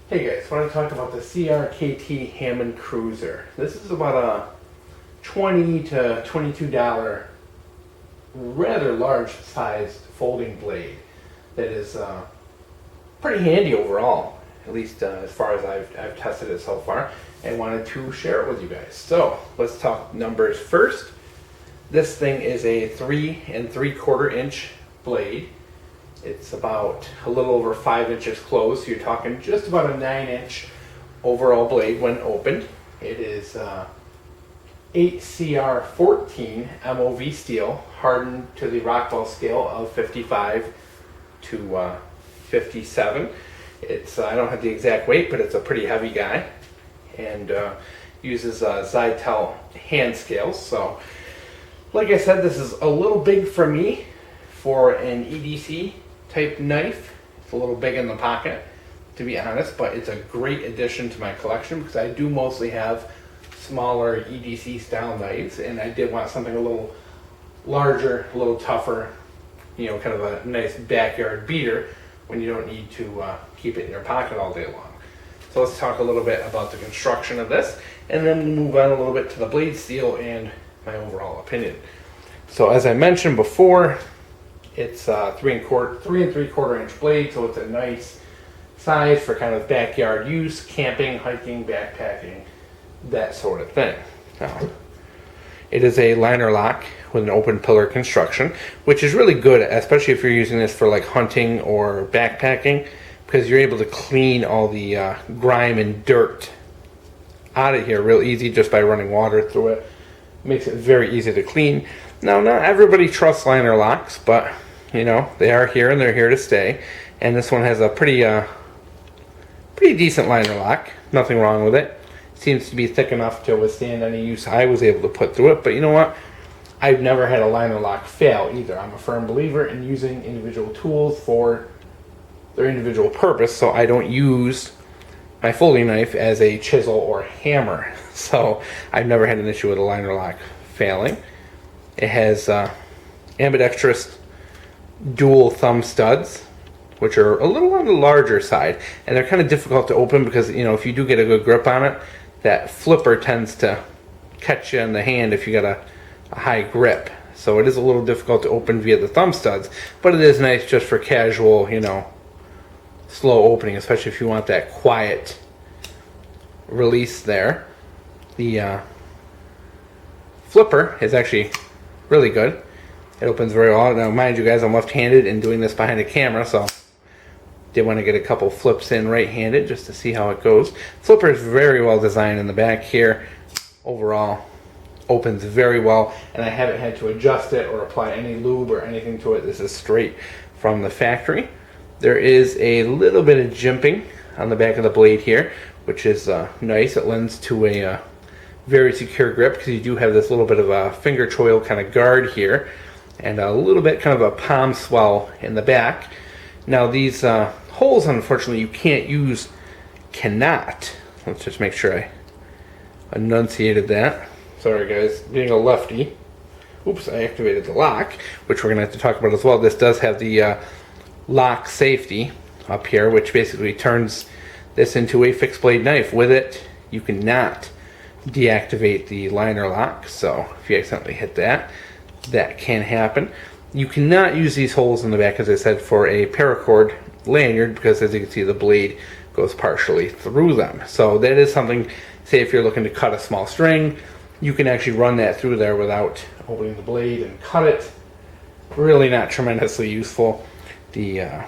Hey guys, I want to talk about the CRKT Hammond Cruiser. This is about a $20 to $22 rather large sized folding blade that is pretty handy overall, at least as far as I've tested it so far, and wanted to share it with you guys. So let's talk numbers first. This thing is a 3 3/4 inch blade. It's about a little over 5 inches closed, so you're talking just about a 9-inch overall blade when opened. It is 8CR14 MOV steel, hardened to the Rockwell scale of 55 to 57. It's I don't have the exact weight, but it's a pretty heavy guy, and uses Zytel hand scales. So, like I said, this is a little big for me for an EDC type knife. It's a little big in the pocket, to be honest, but it's a great addition to my collection because I do mostly have smaller EDC style knives, and I did want something a little larger, a little tougher, you know, kind of a nice backyard beater when you don't need to keep it in your pocket all day long. So let's talk a little bit about the construction of this, and then we'll move on a little bit to the blade steel and my overall opinion. So as I mentioned before, it's 3 3/4 inch blade, so it's a nice size for kind of backyard use, camping, hiking, backpacking, that sort of thing. Now, it is a liner lock with an open pillar construction, which is really good, especially if you're using this for like hunting or backpacking, because you're able to clean all the grime and dirt out of here real easy just by running water through it. Makes it very easy to clean. Now, not everybody trusts liner locks, but you know, they are here and they're here to stay. And this one has a pretty decent liner lock. Nothing wrong with it. Seems to be thick enough to withstand any use I was able to put through it. But you know what? I've never had a liner lock fail either. I'm a firm believer in using individual tools for their individual purpose, so I don't use my folding knife as a chisel or hammer. So I've never had an issue with a liner lock failing. It has ambidextrous dual thumb studs, which are a little on the larger side, and they're kind of difficult to open because, you know, if you do get a good grip on it, that flipper tends to catch you in the hand if you got a high grip. So it is a little difficult to open via the thumb studs, but it is nice just for casual, you know, slow opening, especially if you want that quiet release there. The flipper is actually really good. It opens very well. Now, mind you guys, I'm left-handed and doing this behind a camera, so did want to get a couple flips in right-handed just to see how it goes. Flipper is very well designed in the back here. Overall, opens very well, and I haven't had to adjust it or apply any lube or anything to it. This is straight from the factory. There is a little bit of jimping on the back of the blade here, which is nice. It lends to a very secure grip because you do have this little bit of a finger choil kind of guard here, and a little bit kind of a palm swell in the back. Now these holes, unfortunately, you cannot. Let's just make sure I enunciated that. Sorry guys, being a lefty. Oops, I activated the lock, which we're going to have to talk about as well. This does have the lock safety up here, which basically turns this into a fixed blade knife. With it, you cannot deactivate the liner lock, so if you accidentally hit that, that can happen. You cannot use these holes in the back, as I said, for a paracord lanyard because, as you can see, the blade goes partially through them. So that is something, say if you're looking to cut a small string, you can actually run that through there without opening the blade and cut it. Really not tremendously useful. The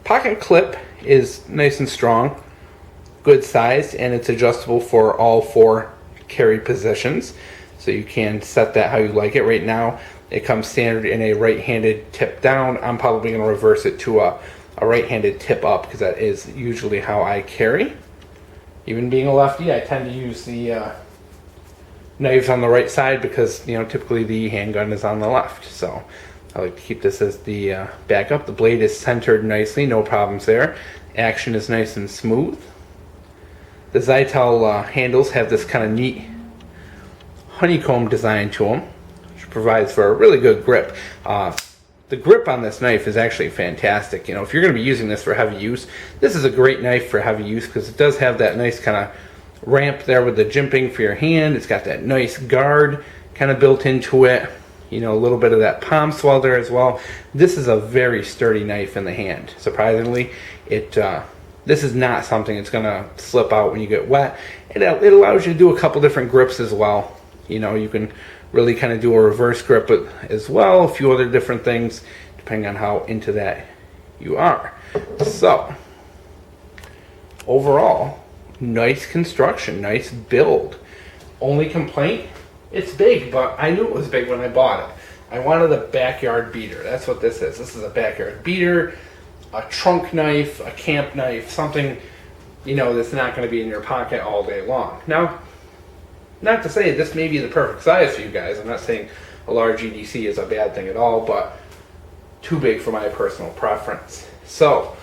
pocket clip is nice and strong, good size, and it's adjustable for all 4 carry positions. So you can set that how you like it. Right now, it comes standard in a right-handed tip down. I'm probably going to reverse it to a right-handed tip up because that is usually how I carry. Even being a lefty, I tend to use the knives on the right side because, you know, typically the handgun is on the left. So I like to keep this as the backup. The blade is centered nicely, no problems there. Action is nice and smooth. The Zytel handles have this kind of neat honeycomb design to them, which provides for a really good grip. the grip on this knife is actually fantastic. You know, if you're going to be using this for heavy use, this is a great knife for heavy use because it does have that nice kind of ramp there with the jimping for your hand. It's got that nice guard kind of built into it. You know, a little bit of that palm swell there as well. This is a very sturdy knife in the hand. Surprisingly, this is not something that's going to slip out when you get wet. It allows you to do a couple different grips as well. You know, you can really kind of do a reverse grip as well, a few other different things, depending on how into that you are. So, overall, nice construction, nice build. Only complaint, it's big, but I knew it was big when I bought it. I wanted a backyard beater. That's what this is. This is a backyard beater, a trunk knife, a camp knife, something, you know, that's not going to be in your pocket all day long. Now, not to say this may be the perfect size for you guys. I'm not saying a large EDC is a bad thing at all, but too big for my personal preference. So,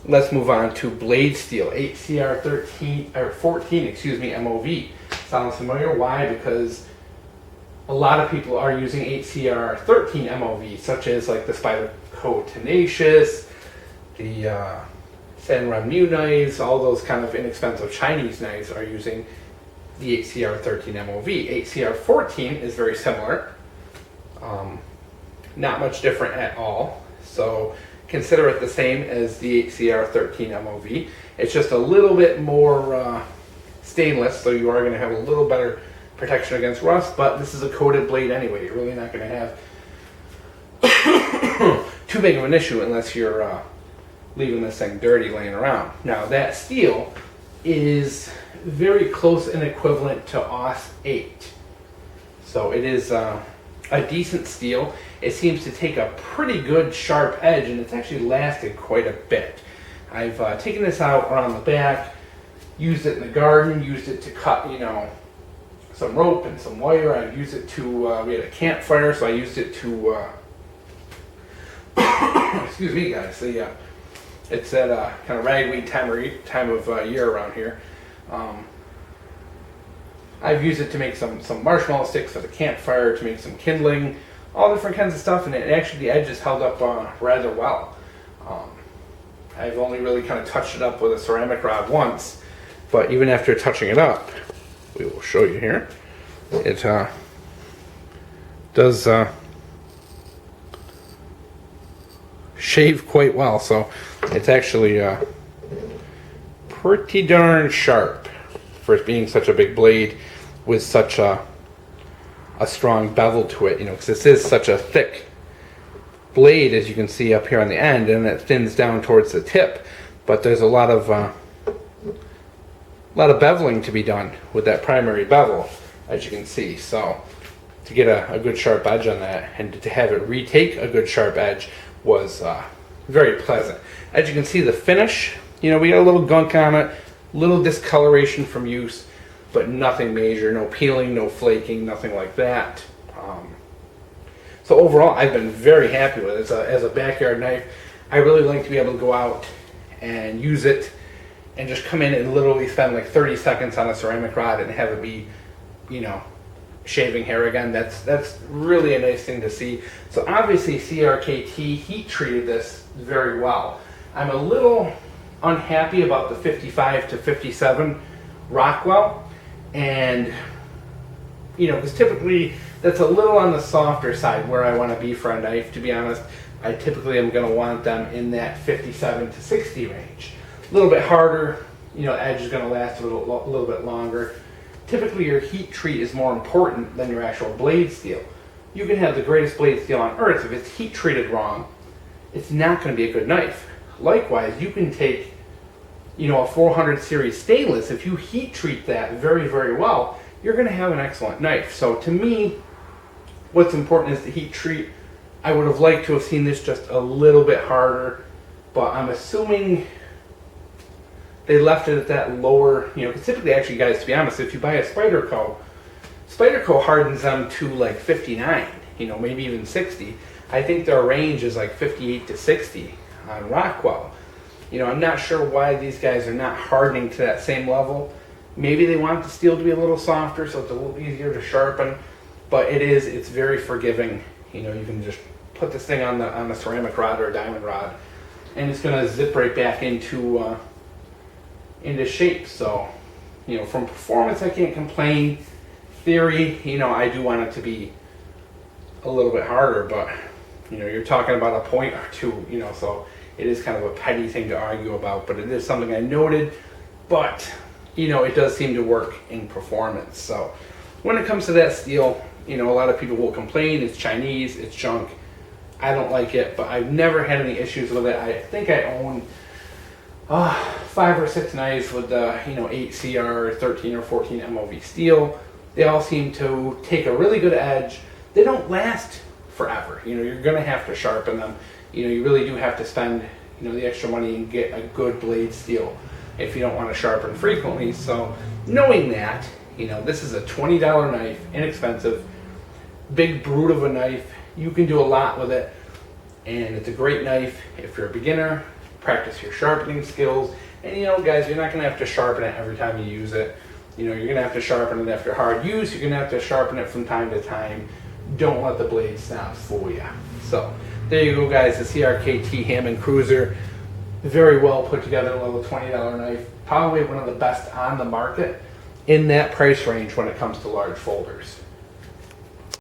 let's move on to blade steel, 8CR13 or 14, excuse me, MOV. Sounds familiar? Why? Because a lot of people are using 8CR13 MOV, such as like the Spyderco Tenacious, the Sanren Mu knives, all those kind of inexpensive Chinese knives are using the 8CR13 MOV. 8CR14 is very similar, not much different at all. So consider it the same as the 8CR13 MOV. It's just a little bit more stainless, so you are going to have a little better protection against rust, but this is a coated blade anyway. You're really not going to have too big of an issue unless you're leaving this thing dirty laying around. Now that steel is very close and equivalent to AUS 8. So it is a decent steel. It seems to take a pretty good sharp edge, and it's actually lasted quite a bit. I've taken this out around the back, used it in the garden, used it to cut, you know, some rope and some wire. I used it to, we had a campfire, so I used it to, excuse me guys, it's that kind of ragweed time of year around here. I've used it to make some marshmallow sticks for the campfire, to make some kindling, all different kinds of stuff, and actually the edges held up rather well. I've only really kind of touched it up with a ceramic rod once, but even after touching it up, we will show you here, it does shave quite well, so it's actually pretty darn sharp for it being such a big blade with such a strong bevel to it, you know, because this is such a thick blade, as you can see up here on the end, and it thins down towards the tip, but there's a lot of beveling to be done with that primary bevel, as you can see. So to get a good sharp edge on that, and to have it retake a good sharp edge, was very pleasant. As you can see, the finish, you know, we got a little gunk on it, little discoloration from use, but nothing major, no peeling, no flaking, nothing like that. So overall, I've been very happy with it. As a backyard knife, I really like to be able to go out and use it and just come in and literally spend like 30 seconds on a ceramic rod and have it be, you know, shaving hair again. That's really a nice thing to see. So obviously CRKT heat treated this very well. I'm a little unhappy about the 55 to 57 Rockwell, and you know, because typically that's a little on the softer side where I want to be for a knife. To be honest, I typically am going to want them in that 57 to 60 range. A little bit harder, you know, edge is going to last a little bit longer. Typically your heat treat is more important than your actual blade steel. You can have the greatest blade steel on earth, if it's heat treated wrong, it's not going to be a good knife. Likewise, you can take, you know, a 400 series stainless. If you heat treat that very, very well, you're going to have an excellent knife. So to me, what's important is the heat treat. I would have liked to have seen this just a little bit harder, but I'm assuming they left it at that lower, you know, because typically, actually guys, to be honest, if you buy a Spyderco hardens them to like 59, you know, maybe even 60. I think their range is like 58 to 60 on Rockwell. You know, I'm not sure why these guys are not hardening to that same level. Maybe they want the steel to be a little softer, so it's a little easier to sharpen, but it's very forgiving. You know, you can just put this thing on the ceramic rod or a diamond rod, and it's going to zip right back into shape. So, you know, from performance, I can't complain. Theory, you know, I do want it to be a little bit harder, but you know, you're talking about a point or two, you know, so it is kind of a petty thing to argue about, but it is something I noted. But you know, it does seem to work in performance. So when it comes to that steel, you know, a lot of people will complain it's Chinese, it's junk. I don't like it, but I've never had any issues with it. I think I own 5 or 6 knives with the, you know, 8 CR, 13 or 14 MOV steel. They all seem to take a really good edge. They don't last forever. You know, you're going to have to sharpen them. You know, you really do have to spend, you know, the extra money and get a good blade steel if you don't want to sharpen frequently. So knowing that, you know, this is a $20 knife, inexpensive, big brute of a knife. You can do a lot with it, and it's a great knife if you're a beginner. Practice your sharpening skills, and you know, guys, you're not going to have to sharpen it every time you use it. You know, you're going to have to sharpen it after hard use. You're going to have to sharpen it from time to time. Don't let the blade snap fool you. So there you go, guys. The CRKT Hammond Cruiser, very well put together little $20 knife. Probably one of the best on the market in that price range when it comes to large folders.